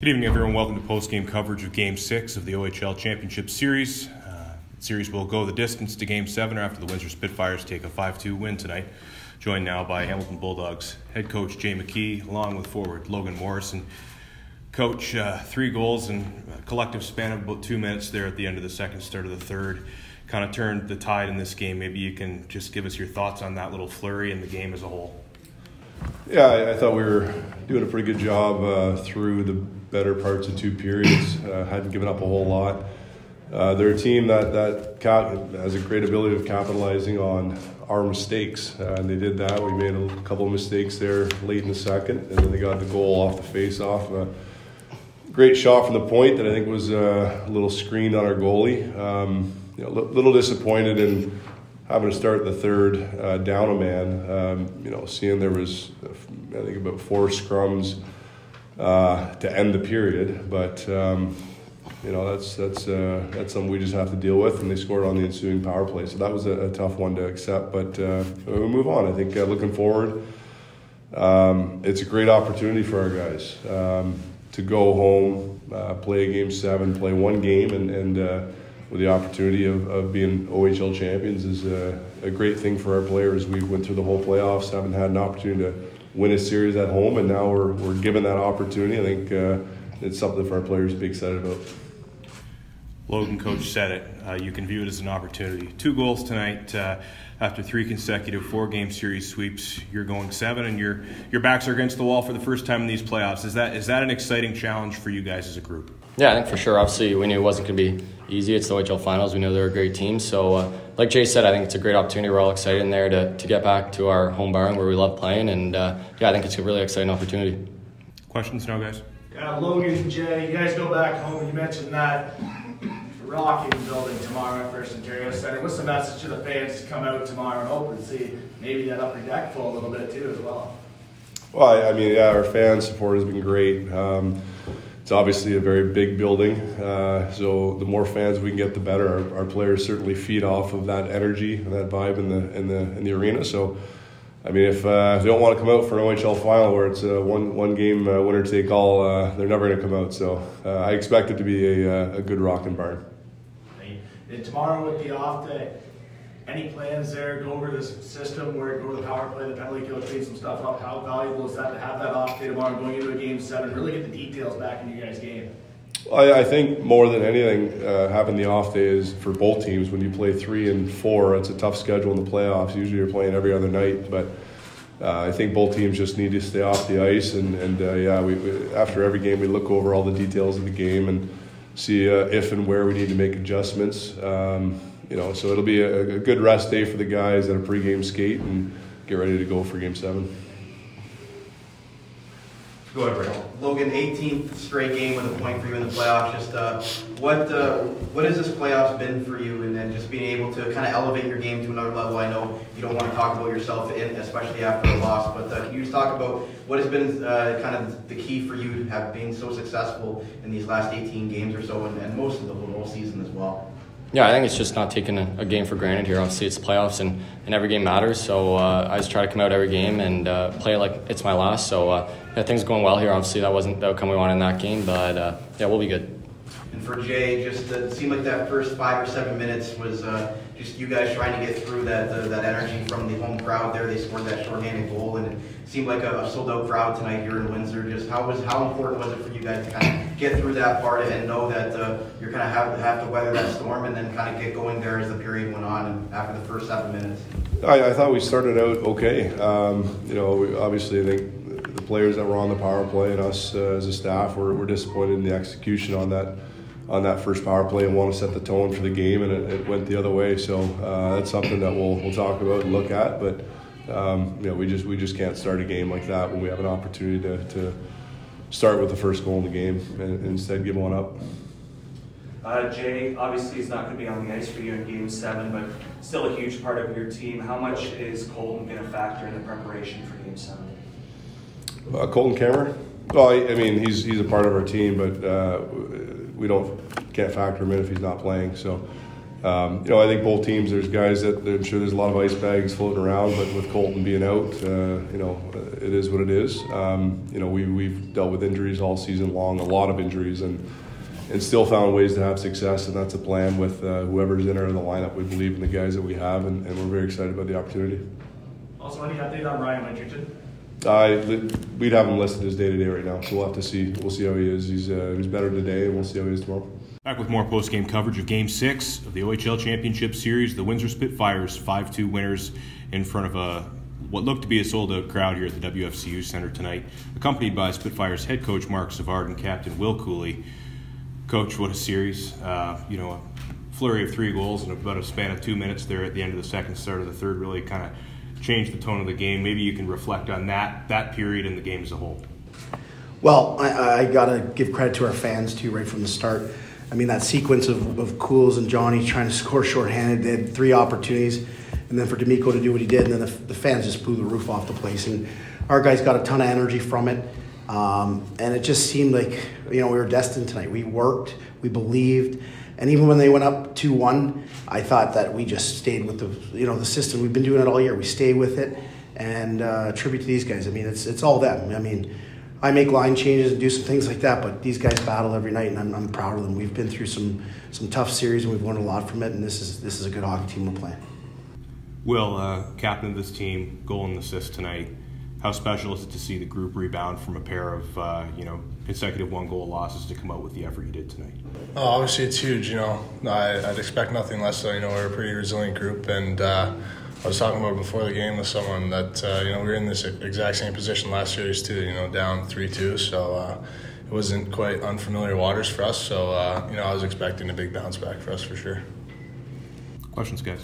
Good evening, everyone. Welcome to post-game coverage of Game 6 of the OHL Championship Series. The series will go the distance to Game 7 after the Windsor Spitfires take a 5-2 win tonight. Joined now by Hamilton Bulldogs head coach Jay McKee, along with forward Logan Morrison. Coach, 3 goals in a collective span of about 2 minutes there at the end of the second, start of the third. Kind of turned the tide in this game. Maybe you can just give us your thoughts on that little flurry and the game as a whole. Yeah, I thought we were doing a pretty good job through the better parts of 2 periods. Hadn't given up a whole lot. They're a team that has a great ability of capitalizing on our mistakes, and they did that. We made a couple of mistakes there late in the second, and then they got the goal off the face-off. Great shot from the point that I think was a little screened on our goalie. A little disappointed in having to start the third down a man. Seeing there was, I think, about 4 scrums to end the period, but that's something we just have to deal with, and they scored on the ensuing power play, so that was a tough one to accept, but we'll move on. I think looking forward, it's a great opportunity for our guys to go home, play a Game 7, play 1 game, and with the opportunity of being OHL champions is a great thing for our players. We went through the whole playoffs, haven't had an opportunity to win a series at home, and now we're given that opportunity. I think it's something for our players to be excited about. Logan, coach said it. You can view it as an opportunity. 2 goals tonight after 3 consecutive 4-game series sweeps. You're going 7, and your backs are against the wall for the first time in these playoffs. Is that an exciting challenge for you guys as a group? Yeah, I think for sure. Obviously, we knew it wasn't going to be easy. It's the OHL Finals. We know they're a great team. So, like Jay said, I think it's a great opportunity. We're all excited in there to get back to our home barn where we love playing. And, I think it's a really exciting opportunity. Questions now, guys? Yeah, Logan, Jay, you guys go back home. You mentioned that rocking building tomorrow at First Ontario Centre. What's the message to the fans to come out tomorrow and hope and see maybe that upper deck full a little bit too as well? Well, our fan support has been great. It's obviously a very big building, so the more fans we can get, the better. Our players certainly feed off of that energy and that vibe in the arena. So, if they don't want to come out for an OHL final where it's a one game winner take all, they're never going to come out. So I expect it to be a good rocking barn. And tomorrow with the off day, any plans there? Go over this system where go to the power play, the penalty kill, clean some stuff up. How valuable is that to have that off day tomorrow, going into a Game 7, really get the details back in your guys' game? I think more than anything, having the off day is for both teams. When you play 3 and 4, it's a tough schedule in the playoffs. Usually you're playing every other night, but I think both teams just need to stay off the ice. And we after every game we look over all the details of the game and see if and where we need to make adjustments. So it'll be a good rest day for the guys and a pregame skate and get ready to go for Game 7. Go ahead, Brett. Logan, 18th straight game with a point for you in the playoffs. Just what has this playoffs been for you, and then just being able to kind of elevate your game to another level? I know you don't want to talk about yourself, especially after a loss, but can you just talk about what has been kind of the key for you to have been so successful in these last 18 games or so, and most of the whole season as well? Yeah, I think it's just not taking a game for granted here. Obviously, it's playoffs, and every game matters. So I just try to come out every game and play it like it's my last. So things are going well here. Obviously, that wasn't the outcome we wanted in that game, but we'll be good. And for Jay, just it seemed like that first 5 or 7 minutes was just you guys trying to get through that energy from the home crowd there. They scored that shorthanded goal, and it seemed like a sold-out crowd tonight here in Windsor. Just how important was it for you guys to kind of get through that part and know that you're going to have to weather that storm and then kind of get going there as the period went on and after the first 7 minutes? I thought we started out okay. Obviously I think the players that were on the power play and us as a staff were disappointed in the execution on that first power play and want to set the tone for the game, and it went the other way. So that's something that we'll talk about and look at. But we just can't start a game like that when we have an opportunity to start with the first goal in the game and instead give one up. Jay, obviously he's not going to be on the ice for you in Game 7, but still a huge part of your team. How much is Colton going to factor in the preparation for Game 7? Colton Cameron? Well, he's a part of our team, but we can't factor him in if he's not playing. So I think both teams, there's guys that I'm sure there's a lot of ice bags floating around, but with Colton being out, it is what it is. We've dealt with injuries all season long, a lot of injuries, and still found ways to have success, and that's a plan with whoever's in or the lineup. We believe in the guys that we have, and we're very excited about the opportunity. Also, any update on Ryan Winterton? We'd have him listed as day-to-day right now, so we'll have to see. We'll see how he is. He's better today, and we'll see how he is tomorrow. Back with more post-game coverage of Game 6 of the OHL Championship Series. The Windsor Spitfires 5-2 winners in front of what looked to be a sold-out crowd here at the WFCU Center tonight, accompanied by Spitfires head coach Marc Savard and captain Will Cuylle. Coach, what a series. A flurry of 3 goals in about a span of 2 minutes there at the end of the second, start of the third really kind of changed the tone of the game. Maybe you can reflect on that period and the game as a whole. Well, I got to give credit to our fans, too, right from the start. I mean, that sequence of Cools and Johnny trying to score shorthanded, they had 3 opportunities, and then for D'Amico to do what he did, and then the fans just blew the roof off the place. And our guys got a ton of energy from it, and it just seemed like, we were destined tonight. We worked, we believed, and even when they went up 2-1, I thought that we just stayed with the system. We've been doing it all year. We stay with it, and tribute to these guys. I mean, it's all them. I mean, I make line changes and do some things like that, but these guys battle every night, and I'm proud of them. We've been through some tough series, and we've learned a lot from it, and this is a good hockey team we're playing. Will, captain of this team, goal and assist tonight. How special is it to see the group rebound from a pair of consecutive 1-goal losses to come out with the effort you did tonight? Oh, obviously it's huge. I'd expect nothing less. So we're a pretty resilient group, and I was talking about before the game with someone that we were in this exact same position last series too. Down 3-2, so it wasn't quite unfamiliar waters for us. So I was expecting a big bounce back for us for sure. Questions, guys?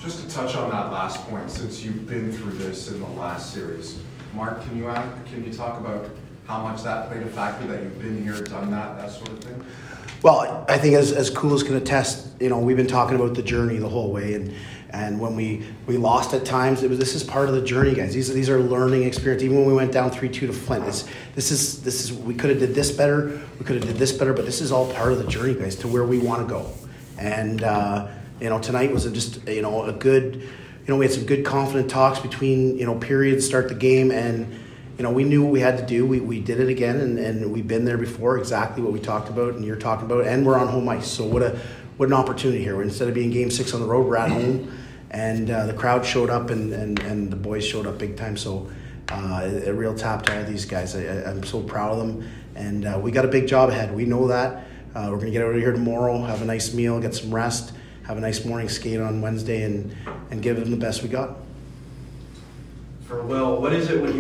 Just to touch on that last point, since you've been through this in the last series, Marc, can you talk about how much that played a factor, that you've been here, done that sort of thing? Well, I think as Cools can attest, we've been talking about the journey the whole way, and when we lost at times, this is part of the journey, guys. These are learning experience. Even when we went down 3-2 to Flint, this is we could have did this better, we could have did this better, but this is all part of the journey, guys, to where we want to go. And tonight was just a good, we had some good confident talks between periods, start the game, and we knew what we had to do. We did it again, and we've been there before, exactly what we talked about and you're talking about, and we're on home ice. So what an opportunity here. Instead of being Game 6 on the road, we're at home, and the crowd showed up, and the boys showed up big time. So a real tap to all these guys. I'm so proud of them, and we got a big job ahead. We know that. We're going to get out of here tomorrow, have a nice meal, get some rest, have a nice morning skate on Wednesday, and give them the best we got. For Will, what is it when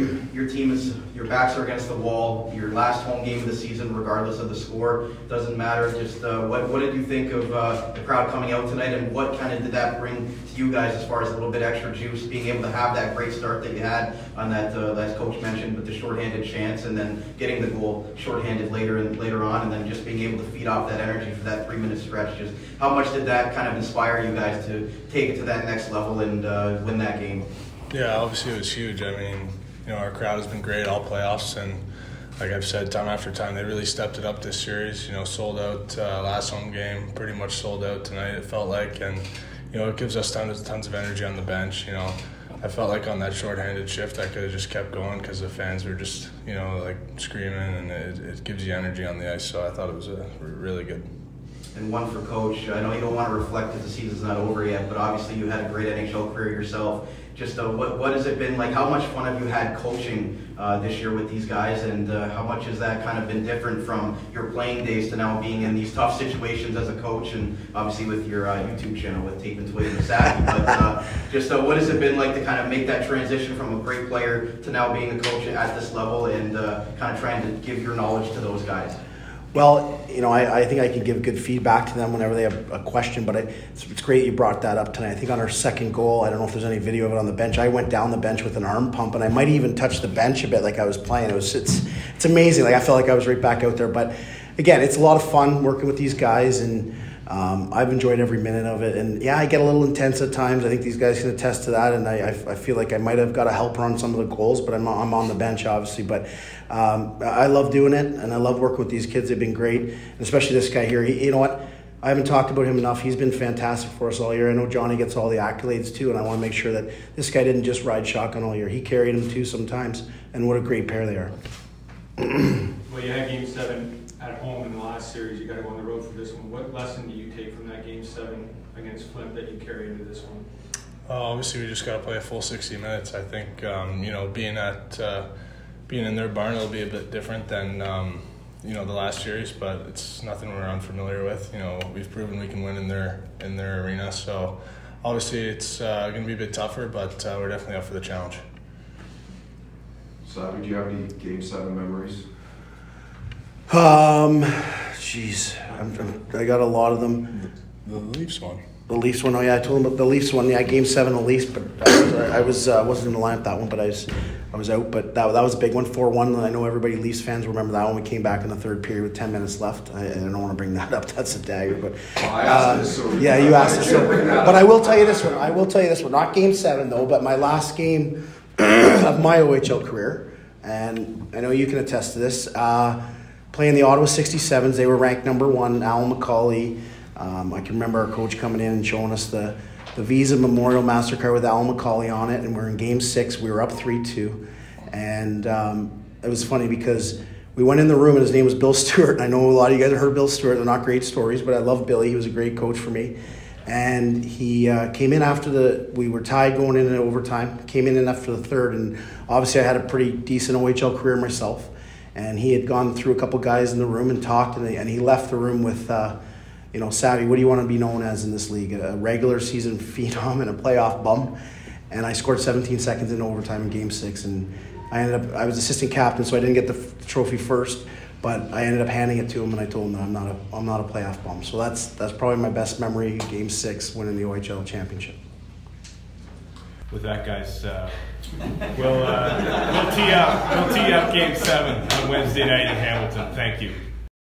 your backs are against the wall, your last home game of the season, regardless of the score, doesn't matter. Just what did you think of the crowd coming out tonight, and what kind of did that bring to you guys as far as a little bit extra juice, being able to have that great start that you had on that, as Coach mentioned, with the shorthanded chance, and then getting the goal shorthanded later on, and then just being able to feed off that energy for that 3-minute stretch? Just how much did that kind of inspire you guys to take it to that next level and win that game? Yeah, obviously it was huge. I mean, our crowd has been great all playoffs, and like I've said time after time, they really stepped it up this series. Sold out last home game, pretty much sold out tonight, it felt like, and it gives us tons of energy on the bench. I felt like on that shorthanded shift, I could have just kept going because the fans were just screaming, and it gives you energy on the ice. So I thought it was really good. And one for Coach. I know you don't want to reflect that the season's not over yet, but obviously you had a great NHL career yourself. Just what has it been like? How much fun have you had coaching this year with these guys, and how much has that kind of been different from your playing days to now being in these tough situations as a coach, and obviously with your YouTube channel with Tape and Twig and Savvy? But what has it been like to kind of make that transition from a great player to now being a coach at this level, and kind of trying to give your knowledge to those guys? Well, I think I can give good feedback to them whenever they have a question, but it's great you brought that up tonight. I think on our second goal, I don't know if there's any video of it on the bench, I went down the bench with an arm pump, and I might even touch the bench a bit like I was playing. It's amazing. I felt like I was right back out there. But again, it's a lot of fun working with these guys, and I've enjoyed every minute of it. And yeah, I get a little intense at times. I think these guys can attest to that, and I feel like I might have got a helper on some of the goals, but I'm on the bench obviously. But I love doing it, and I love working with these kids. They've been great, and especially this guy here. You know what? I haven't talked about him enough. He's been fantastic for us all year. I know Johnny gets all the accolades too, and I want to make sure that this guy didn't just ride shotgun all year. He carried him too sometimes, and what a great pair they are. Well, you had Game 7 at home in the last series. You got to go on the road for this one. What lesson do you take from that Game 7 against Flint that you carry into this one? Obviously, we just got to play a full 60 minutes. I think being in their barn, it'll be a bit different than the last series, but it's nothing we're unfamiliar with. We've proven we can win in their arena. So obviously, it's going to be a bit tougher, but we're definitely up for the challenge. Savvy, do you have any Game 7 memories? Jeez, I got a lot of them. The Leafs one. The Leafs one, oh yeah, I told him about the Leafs one. Yeah, Game 7 the Leafs, but I wasn't in the lineup that one, but I was out. But that was a big one, 4-1. And I know everybody Leafs fans remember that one. We came back in the third period with 10 minutes left. I don't want to bring that up. That's a dagger. But I asked this, so yeah, you asked this. But I will tell you this one. Not Game 7 though, but my last game of my OHL career, and I know you can attest to this. Playing the Ottawa 67s, they were ranked number 1. Alan McCauley. I can remember our coach coming in and showing us the Visa Memorial MasterCard with Alan McCauley on it, and we're in Game 6. We were up 3-2, and it was funny because we went in the room and his name was Bill Stewart. And I know a lot of you guys have heard Bill Stewart. They're not great stories, but I love Billy. He was a great coach for me. And he came in after we were tied going in overtime, came in after the third, and obviously I had a pretty decent OHL career myself. And he had gone through a couple guys in the room and talked, and he left the room with, Savvy, what do you want to be known as in this league? A regular season phenom and a playoff bum. And I scored 17 seconds in overtime in Game 6, and I was assistant captain, so I didn't get the trophy first, but I ended up handing it to him, and I told him that I'm not a playoff bum. So that's probably my best memory, Game 6, winning the OHL Championship. With that, guys, we'll tee up Game 7 on Wednesday night in Hamilton. Thank you.